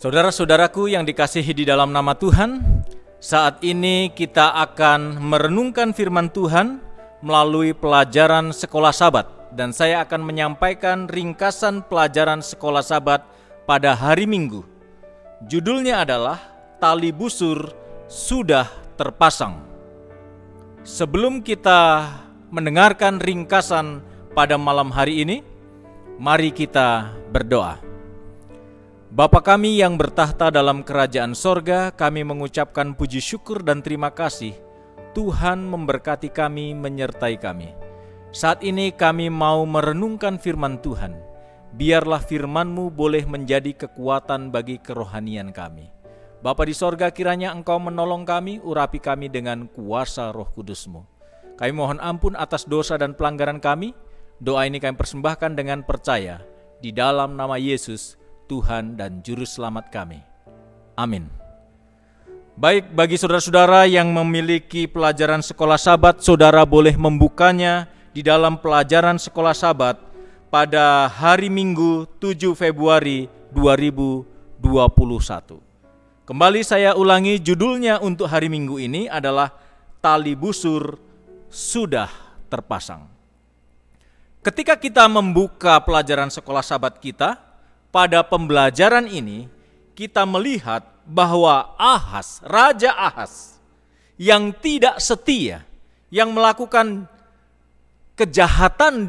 Saudara-saudaraku yang dikasihi di dalam nama Tuhan, saat ini kita akan merenungkan firman Tuhan melalui pelajaran sekolah Sabat, dan saya akan menyampaikan ringkasan pelajaran sekolah Sabat pada hari Minggu. Judulnya adalah Tali Busur Sudah Terpasang. Sebelum kita mendengarkan ringkasan pada malam hari ini, mari kita berdoa. Bapa kami yang bertahta dalam kerajaan sorga, kami mengucapkan puji syukur dan terima kasih. Tuhan memberkati kami, menyertai kami. Saat ini kami mau merenungkan firman Tuhan. Biarlah firman-Mu boleh menjadi kekuatan bagi kerohanian kami. Bapa di sorga, kiranya Engkau menolong kami, urapi kami dengan kuasa Roh Kudus-Mu. Kami mohon ampun atas dosa dan pelanggaran kami. Doa ini kami persembahkan dengan percaya di dalam nama Yesus, Tuhan dan Juru Selamat kami. Amin. Baik, bagi saudara-saudara yang memiliki pelajaran sekolah Sabat, saudara boleh membukanya di dalam pelajaran sekolah Sabat pada hari Minggu 7 Februari 2021. Kembali saya ulangi, judulnya untuk hari Minggu ini adalah Tali Busur Sudah Terpasang. Ketika kita membuka pelajaran sekolah Sabat kita, pada pembelajaran ini, kita melihat bahwa Raja Ahas, yang tidak setia, yang melakukan kejahatan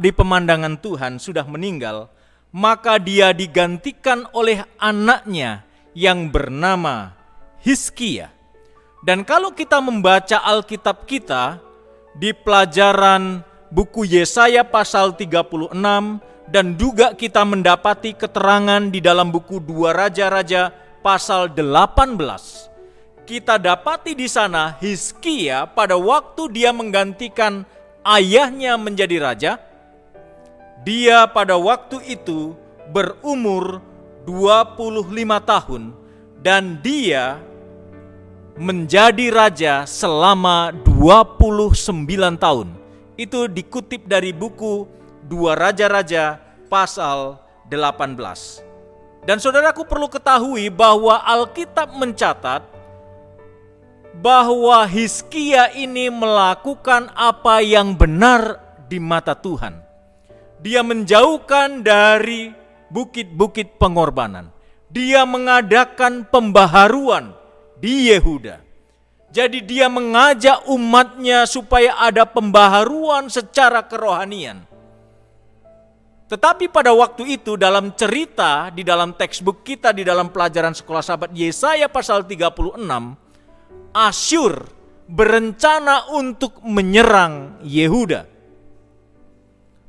di pemandangan Tuhan sudah meninggal, maka dia digantikan oleh anaknya yang bernama Hizkia. Dan kalau kita membaca Alkitab kita, di pelajaran buku Yesaya pasal 36, dan juga kita mendapati keterangan di dalam buku 2 Raja-Raja pasal 18. Kita dapati di sana Hizkia pada waktu dia menggantikan ayahnya menjadi raja, dia pada waktu itu berumur 25 tahun dan dia menjadi raja selama 29 tahun. Itu dikutip dari buku 2 Raja-Raja pasal 18. Dan saudaraku perlu ketahui bahwa Alkitab mencatat bahwa Hizkia ini melakukan apa yang benar di mata Tuhan. Dia menjauhkan dari bukit-bukit pengorbanan. Dia mengadakan pembaharuan di Yehuda. Jadi dia mengajak umatnya supaya ada pembaharuan secara kerohanian. Tetapi pada waktu itu dalam cerita di dalam textbook kita di dalam pelajaran sekolah Sabat Yesaya pasal 36, Asyur berencana untuk menyerang Yehuda.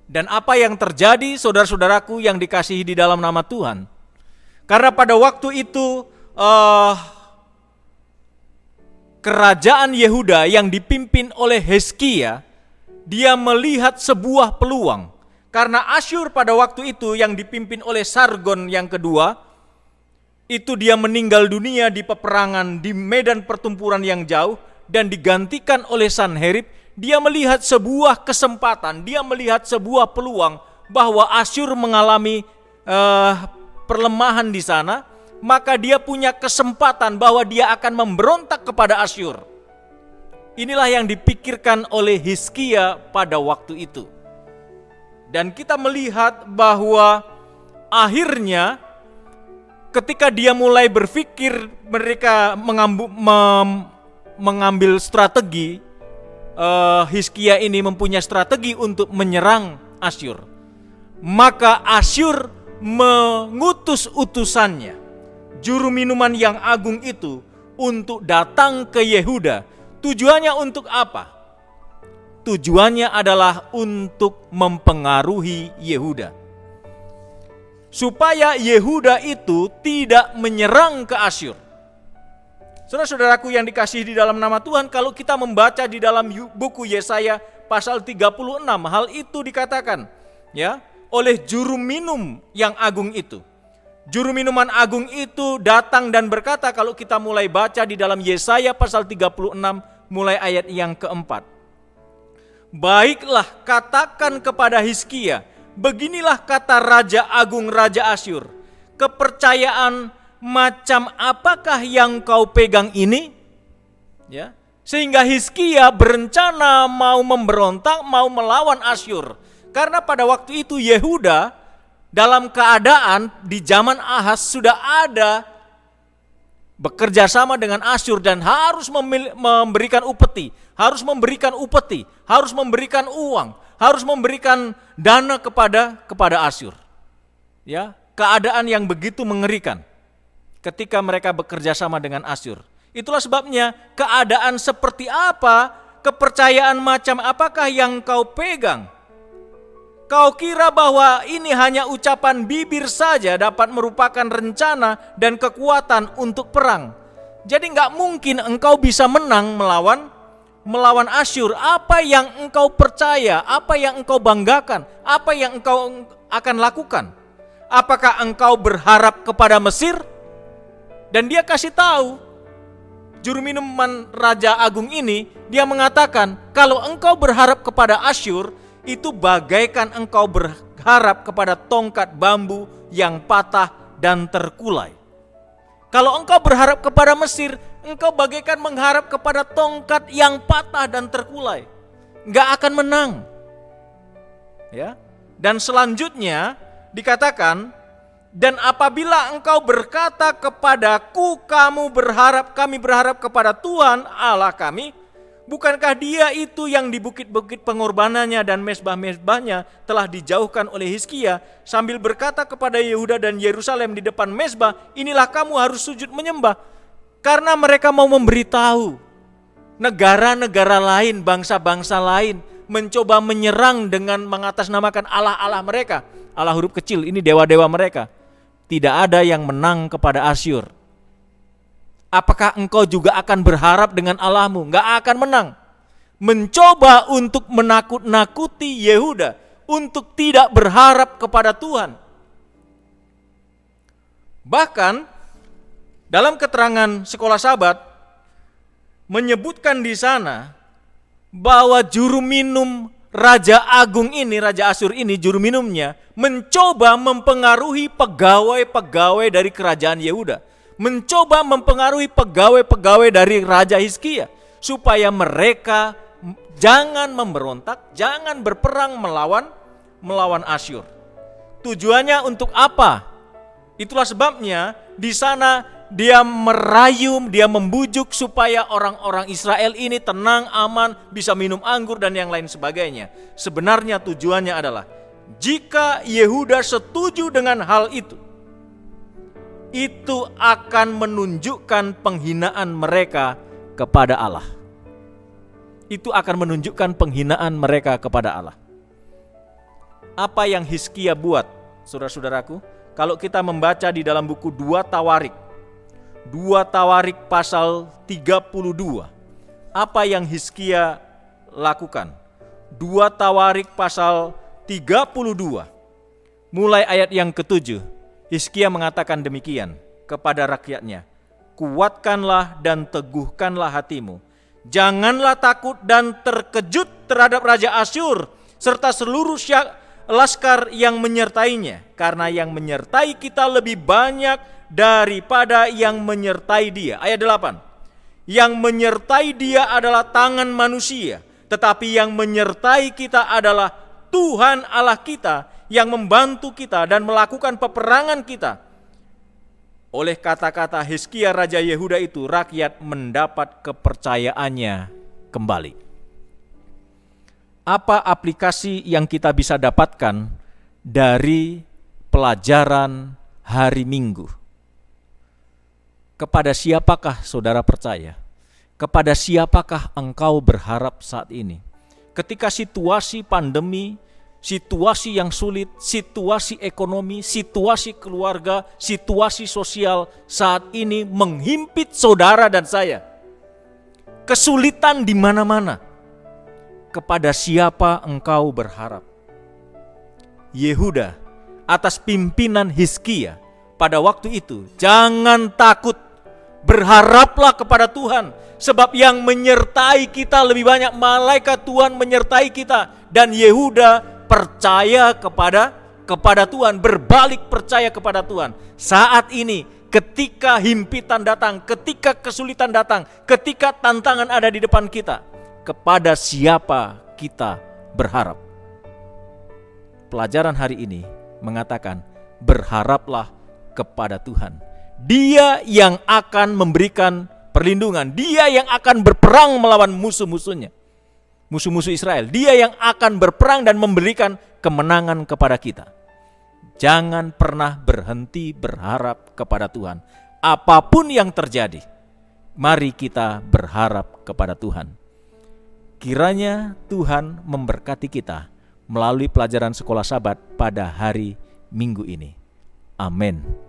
Dan apa yang terjadi saudara-saudaraku yang dikasihi di dalam nama Tuhan? Karena pada waktu itu kerajaan Yehuda yang dipimpin oleh Hizkia, dia melihat sebuah peluang. Karena Asyur pada waktu itu yang dipimpin oleh Sargon yang kedua, itu dia meninggal dunia di peperangan di medan pertempuran yang jauh dan digantikan oleh Sanherib. Dia melihat sebuah kesempatan, dia melihat sebuah peluang bahwa Asyur mengalami perlemahan di sana, maka dia punya kesempatan bahwa dia akan memberontak kepada Asyur. Inilah yang dipikirkan oleh Hizkia pada waktu itu. Dan kita melihat bahwa akhirnya ketika dia mulai berpikir mereka mengambil strategi, Hizkia ini mempunyai strategi untuk menyerang Asyur. Maka Asyur mengutus utusannya, juru minuman yang agung itu, untuk datang ke Yehuda. Tujuannya untuk apa? Tujuannya adalah untuk mempengaruhi Yehuda. Supaya Yehuda itu tidak menyerang ke Asyur. Saudara-saudaraku yang dikasihi di dalam nama Tuhan, kalau kita membaca di dalam buku Yesaya pasal 36, hal itu dikatakan ya oleh juru minum yang agung itu. Juru minuman agung itu datang dan berkata, kalau kita mulai baca di dalam Yesaya pasal 36 mulai ayat yang keempat. Baiklah, katakan kepada Hizkia, beginilah kata Raja Agung Raja Asyur, kepercayaan macam apakah yang kau pegang ini? Ya. Sehingga Hizkia berencana mau memberontak, mau melawan Asyur. Karena pada waktu itu Yehuda dalam keadaan di zaman Ahaz sudah ada bekerja sama dengan Asyur dan harus memberikan upeti, harus memberikan uang, harus memberikan dana kepada Asyur. Ya, keadaan yang begitu mengerikan ketika mereka bekerja sama dengan Asyur. Itulah sebabnya keadaan seperti apa, kepercayaan macam apakah yang kau pegang? Kau kira bahwa ini hanya ucapan bibir saja dapat merupakan rencana dan kekuatan untuk perang. Jadi nggak mungkin engkau bisa menang melawan Asyur. Apa yang engkau percaya, apa yang engkau banggakan, apa yang engkau akan lakukan? Apakah engkau berharap kepada Mesir? Dan dia kasih tahu, juru minuman Raja Agung ini, dia mengatakan, kalau engkau berharap kepada Asyur, itu bagaikan engkau berharap kepada tongkat bambu yang patah dan terkulai. Kalau engkau berharap kepada Mesir, engkau bagaikan mengharap kepada tongkat yang patah dan terkulai. Nggak akan menang. Ya. Dan selanjutnya dikatakan, dan apabila engkau berkata kepadaku, kami berharap kepada Tuhan Allah kami, bukankah dia itu yang di bukit-bukit pengorbanannya dan mezbah-mezbahnya telah dijauhkan oleh Hizkia, sambil berkata kepada Yehuda dan Yerusalem di depan mezbah, inilah kamu harus sujud menyembah. Karena mereka mau memberitahu negara-negara lain, bangsa-bangsa lain mencoba menyerang dengan mengatasnamakan Allah-Allah mereka. Allah huruf kecil, ini dewa-dewa mereka. Tidak ada yang menang kepada Asyur. Apakah engkau juga akan berharap dengan Allahmu? Enggak akan menang. Mencoba untuk menakut-nakuti Yehuda untuk tidak berharap kepada Tuhan. Bahkan dalam keterangan Sekolah Sabat menyebutkan di sana bahwa juru minum Raja Agung ini, Raja Asyur ini, juru minumnya mencoba mempengaruhi pegawai-pegawai dari kerajaan Yehuda. Mencoba mempengaruhi pegawai-pegawai dari Raja Hizkia supaya mereka jangan memberontak, jangan berperang melawan Asyur. Tujuannya untuk apa? Itulah sebabnya di sana dia merayum, dia membujuk supaya orang-orang Israel ini tenang, aman, bisa minum anggur dan yang lain sebagainya. Sebenarnya tujuannya adalah jika Yehuda setuju dengan hal itu akan menunjukkan penghinaan mereka kepada Allah. Itu akan menunjukkan penghinaan mereka kepada Allah. Apa yang Hizkia buat, saudara-saudaraku? Kalau kita membaca di dalam buku 2 Tawarik pasal 32. Apa yang Hizkia lakukan? 2 Tawarik pasal 32. Mulai ayat yang ke-7. Hizkia mengatakan demikian kepada rakyatnya. Kuatkanlah dan teguhkanlah hatimu. Janganlah takut dan terkejut terhadap Raja Asyur serta seluruh laskar yang menyertainya. Karena yang menyertai kita lebih banyak daripada yang menyertai dia. Ayat 8. Yang menyertai dia adalah tangan manusia, tetapi yang menyertai kita adalah Tuhan Allah kita yang membantu kita dan melakukan peperangan kita. Oleh kata-kata Hizkia Raja Yehuda itu, rakyat mendapat kepercayaannya kembali. Apa aplikasi yang kita bisa dapatkan dari pelajaran hari Minggu? Kepada siapakah saudara percaya? Kepada siapakah engkau berharap saat ini? Ketika situasi pandemi, situasi yang sulit, situasi ekonomi, situasi keluarga, situasi sosial saat ini menghimpit saudara dan saya. Kesulitan di mana-mana. Kepada siapa engkau berharap? Yehuda atas pimpinan Hizkia pada waktu itu, jangan takut. Berharaplah kepada Tuhan, sebab yang menyertai kita lebih banyak. Malaikat Tuhan menyertai kita. Dan Yehuda percaya kepada Tuhan, berbalik percaya kepada Tuhan. Saat ini ketika himpitan datang, ketika kesulitan datang, ketika tantangan ada di depan kita, kepada siapa kita berharap? Pelajaran hari ini mengatakan, berharaplah kepada Tuhan. Dia yang akan memberikan perlindungan, Dia yang akan berperang melawan musuh-musuhnya, musuh-musuh Israel. Dia yang akan berperang dan memberikan kemenangan kepada kita. Jangan pernah berhenti berharap kepada Tuhan. Apapun yang terjadi, mari kita berharap kepada Tuhan. Kiranya Tuhan memberkati kita melalui pelajaran sekolah Sabat pada hari Minggu ini. Amin.